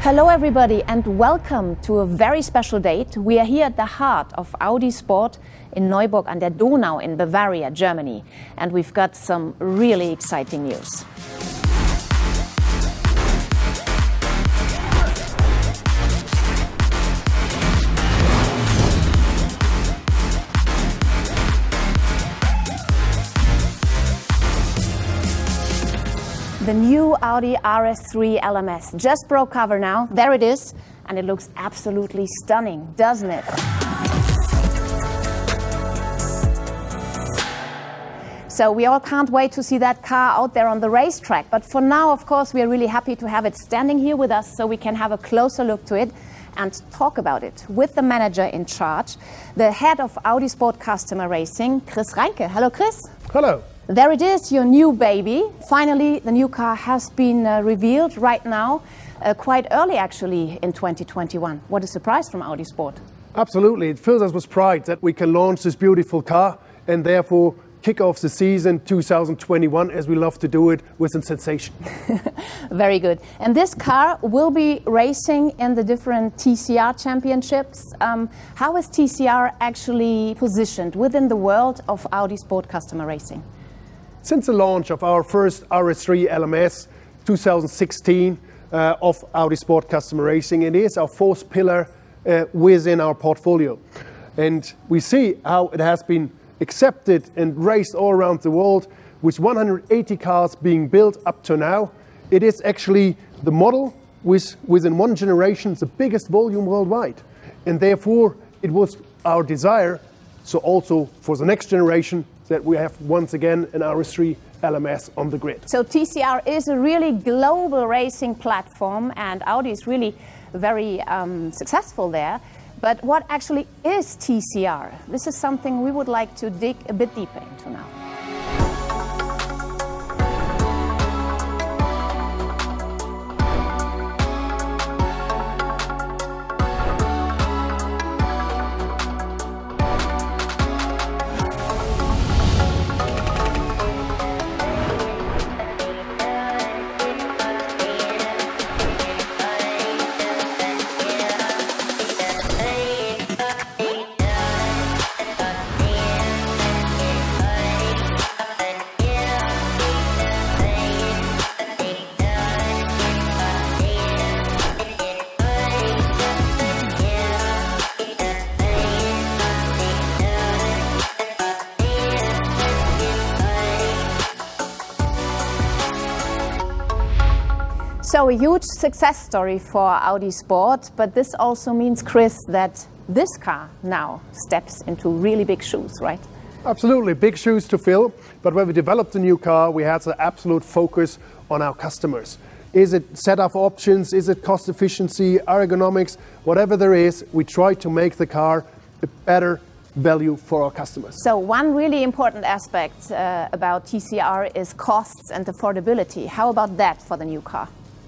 Hello everybody and welcome to a very special date. We are here at the heart of Audi Sport in Neuburg an der Donau in Bavaria, Germany. And we've got some really exciting news. The new Audi RS3 LMS just broke cover now. There it is, and it looks absolutely stunning, doesn't it? So we all can't wait to see that car out there on the racetrack. But for now, of course, we are really happy to have it standing here with us so we can have a closer look to it and talk about it with the manager in charge, the head of Audi Sport Customer Racing, Chris Reinke. Hello, Chris. Hello. There it is, your new baby. Finally, the new car has been revealed right now, quite early actually in 2021. What a surprise from Audi Sport. Absolutely, it fills us with pride that we can launch this beautiful car and therefore kick off the season 2021 as we love to do it with some sensation. Very good. And this car will be racing in the different TCR championships. How is TCR actually positioned within the world of Audi Sport Customer Racing? Since the launch of our first RS3 LMS 2016 of Audi Sport Customer Racing, it is our fourth pillar within our portfolio. And we see how it has been accepted and raced all around the world with 180 cars being built up to now. It is actually the model within one generation, the biggest volume worldwide. And therefore, it was our desire, so also for the next generation, that we have once again an RS3 LMS on the grid. So TCR is a really global racing platform and Audi is really very successful there. But what actually is TCR? This is something we would like to dig a bit deeper into now. So a huge success story for Audi Sport, but this also means, Chris, that this car now steps into really big shoes, right? Absolutely, big shoes to fill. But when we developed the new car, we had the absolute focus on our customers. Is it setup options? Is it cost efficiency, ergonomics? Whatever there is, we try to make the car a better value for our customers. So one really important aspect about TCR is costs and affordability. How about that for the new car?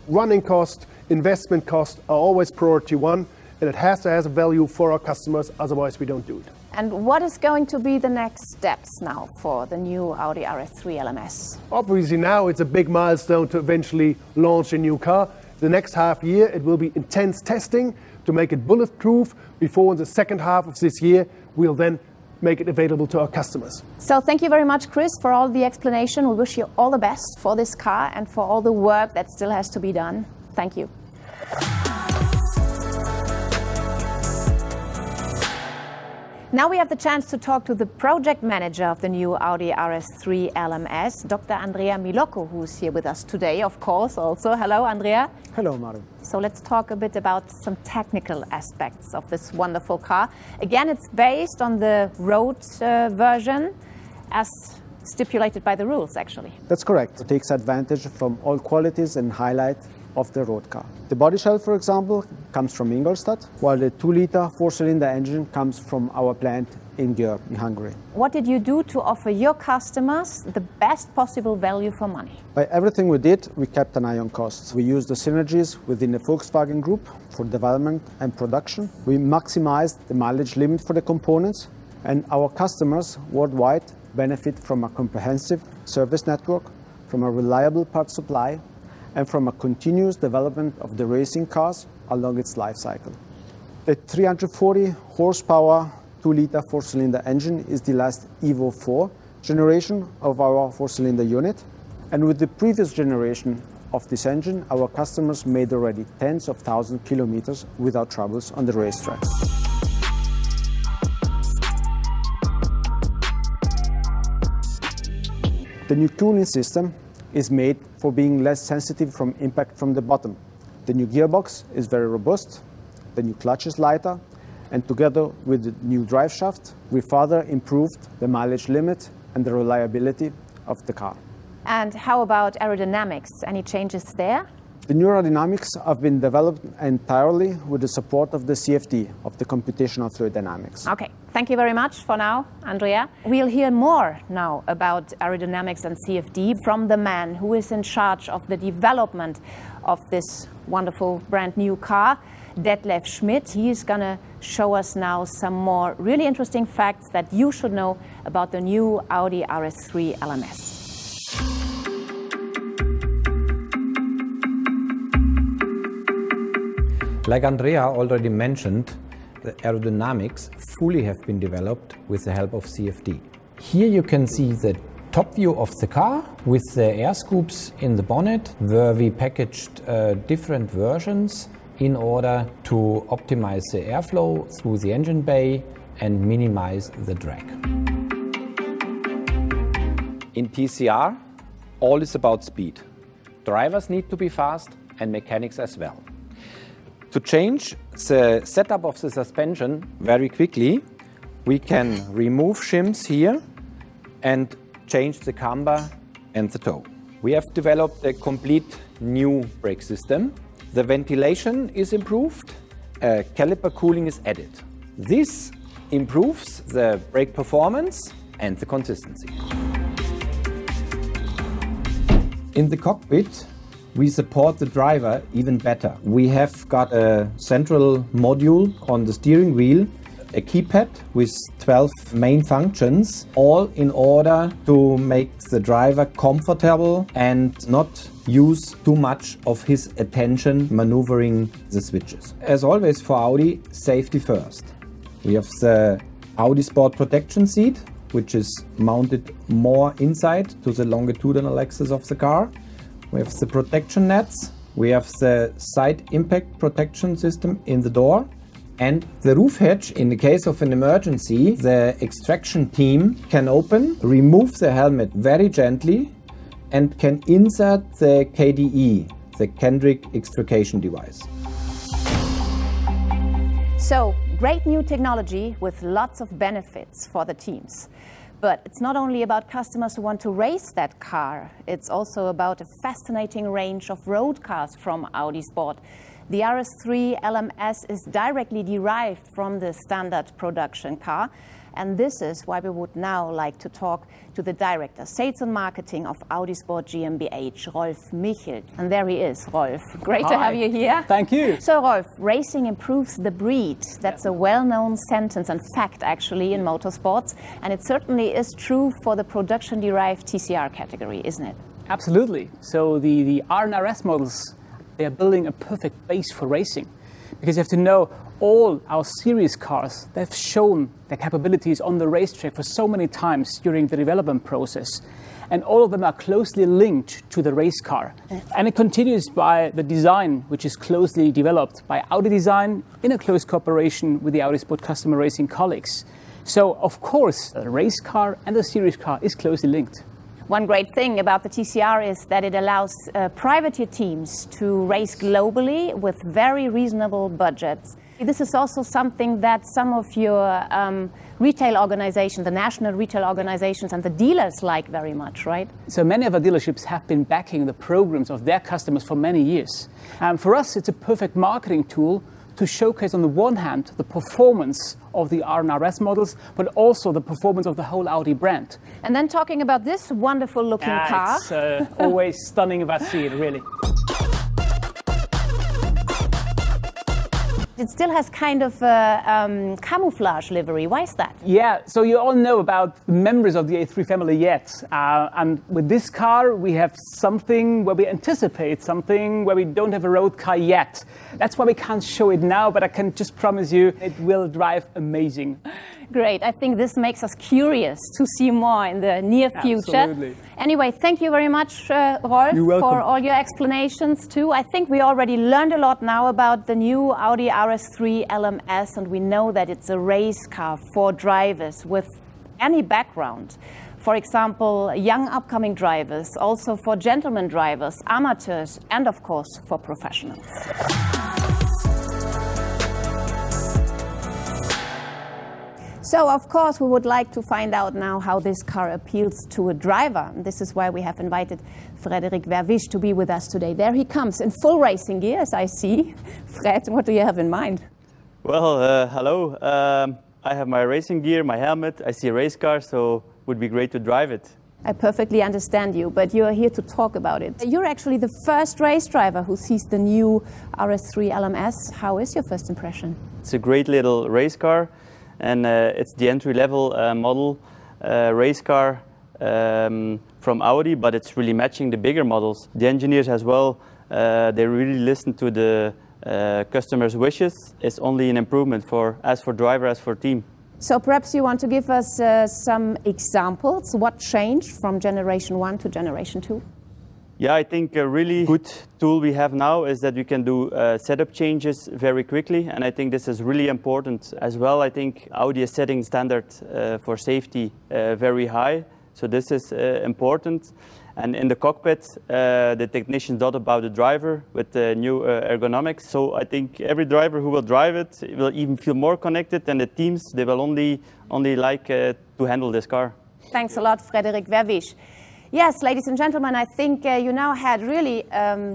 Running cost, investment cost are always priority one, and it has to have a value for our customers, otherwise we don't do it. And what is going to be the next steps now for the new Audi RS3 LMS? Obviously now it's a big milestone to eventually launch a new car. The next half year it will be intense testing to make it bulletproof. Before in the second half of this year we'll then make it available to our customers. So thank you very much, Chris, for all the explanation. We wish you all the best for this car and for all the work that still has to be done. Thank you. Now we have the chance to talk to the project manager of the new Audi RS3 LMS, Dr. Andrea Milocco, who's here with us today, of course, also. Hello, Andrea. Hello, Mari. So let's talk a bit about some technical aspects of this wonderful car. Again, it's based on the road version as stipulated by the rules, actually. That's correct. It takes advantage from all qualities and highlights of the road car. The body shell, for example, comes from Ingolstadt, while the 2-liter 4-cylinder engine comes from our plant in Győr, in Hungary. What did you do to offer your customers the best possible value for money? By everything we did, we kept an eye on costs. We used the synergies within the Volkswagen Group for development and production. We maximized the mileage limit for the components, and our customers worldwide benefit from a comprehensive service network, from a reliable part supply, and from a continuous development of the racing cars along its life cycle. The 340 horsepower 2-liter 4-cylinder engine is the last Evo 4 generation of our 4-cylinder unit, and with the previous generation of this engine, our customers made already tens of thousands of kilometers without troubles on the racetrack. The new cooling system is made for being less sensitive from impact from the bottom. The new gearbox is very robust, the new clutch is lighter, and together with the new drive shaft, we further improved the mileage limit and the reliability of the car. And how about aerodynamics? Any changes there? The new aerodynamics have been developed entirely with the support of the CFD, of the computational fluid dynamics. Okay, thank you very much for now, Andrea. We'll hear more now about aerodynamics and CFD from the man who is in charge of the development of this wonderful brand new car, Detlef Schmidt. He is going to show us now some more really interesting facts that you should know about the new Audi RS3 LMS. Like Andrea already mentioned, the aerodynamics fully have been developed with the help of CFD. Here you can see the top view of the car with the air scoops in the bonnet, where we packaged different versions in order to optimize the airflow through the engine bay and minimize the drag. In TCR, all is about speed. Drivers need to be fast and mechanics as well. To change the setup of the suspension very quickly, we can remove shims here and change the camber and the toe. We have developed a complete new brake system. The ventilation is improved, caliper cooling is added. This improves the brake performance and the consistency. In the cockpit, we support the driver even better. We have got a central module on the steering wheel, a keypad with 12 main functions, all in order to make the driver comfortable and not use too much of his attention maneuvering the switches. As always for Audi, safety first. We have the Audi Sport protection seat, which is mounted more inside to the longitudinal axis of the car. We have the protection nets, we have the side impact protection system in the door, and the roof hatch. In the case of an emergency, the extraction team can open, remove the helmet very gently, and can insert the KDE, the Kendrick extrication device. So, great new technology with lots of benefits for the teams. But it's not only about customers who want to race that car, it's also about a fascinating range of road cars from Audi Sport. The RS3 LMS is directly derived from the standard production car, and this is why we would now like to talk to the Director, Sales and Marketing of Audi Sport GmbH, Rolf Michelt. And there he is, Rolf. Great to have you here. Thank you. So Rolf, racing improves the breed. That's a well-known sentence and fact actually in motorsports, and it certainly is true for the production-derived TCR category, isn't it? Absolutely. So the R and RS models, they are building a perfect base for racing, because you have to know all our series cars, they've shown their capabilities on the racetrack for so many times during the development process. And all of them are closely linked to the race car. And it continues by the design, which is closely developed by Audi Design in a close cooperation with the Audi Sport customer racing colleagues. So, of course, the race car and the series car is closely linked. One great thing about the TCR is that it allows privateer teams to race globally with very reasonable budgets. This is also something that some of your retail organizations, the national retail organizations and the dealers like very much, right? So many of our dealerships have been backing the programs of their customers for many years. For us, it's a perfect marketing tool to showcase, on the one hand, the performance of the R and RS models, but also the performance of the whole Audi brand. And then talking about this wonderful looking car. It's always stunning if I see it, really. It still has kind of a camouflage livery. Why is that? Yeah, so you all know about the members of the A3 family yet. And with this car, we have something where we anticipate something where we don't have a road car yet. That's why we can't show it now, but I can just promise you it will drive amazing. Great. I think this makes us curious to see more in the near future. Absolutely. Anyway, thank you very much, Rolf, for all your explanations too. I think we already learned a lot now about the new Audi RS3 LMS, and we know that it's a race car for drivers with any background. For example, young upcoming drivers, also for gentlemen drivers, amateurs, and of course for professionals. So, of course, we would like to find out now how this car appeals to a driver. And this is why we have invited Frederik Verwisch to be with us today. There he comes in full racing gear, as I see. Fred, what do you have in mind? Well, hello. I have my racing gear, my helmet. I see a race car, so it would be great to drive it. I perfectly understand you, but you are here to talk about it. You're actually the first race driver who sees the new RS3 LMS. How is your first impression? It's a great little race car. And it's the entry-level model race car from Audi, but it's really matching the bigger models. The engineers as well, they really listen to the customers' wishes. It's only an improvement as for driver, as for team. So perhaps you want to give us some examples. What changed from generation 1 to generation 2? Yeah, I think a really good tool we have now is that we can do setup changes very quickly, and I think this is really important as well. I think Audi is setting standard for safety very high, so this is important. And in the cockpit, the technicians thought about the driver with the new ergonomics. So I think every driver who will drive it will even feel more connected, and the teams, they will only like to handle this car. Thanks a lot, Frederik Verwisch. Yes, ladies and gentlemen, I think you now had really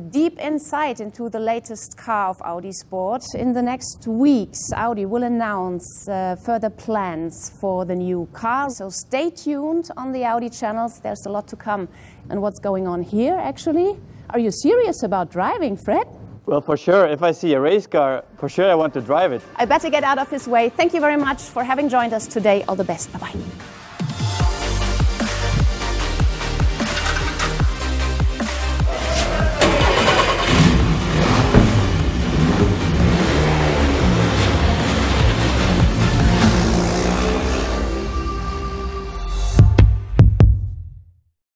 deep insight into the latest car of Audi Sport. In the next weeks, Audi will announce further plans for the new car. So stay tuned on the Audi channels. There's a lot to come. And what's going on here, actually? Are you serious about driving, Fred? Well, for sure. If I see a race car, for sure I want to drive it. I better get out of his way. Thank you very much for having joined us today. All the best. Bye-bye.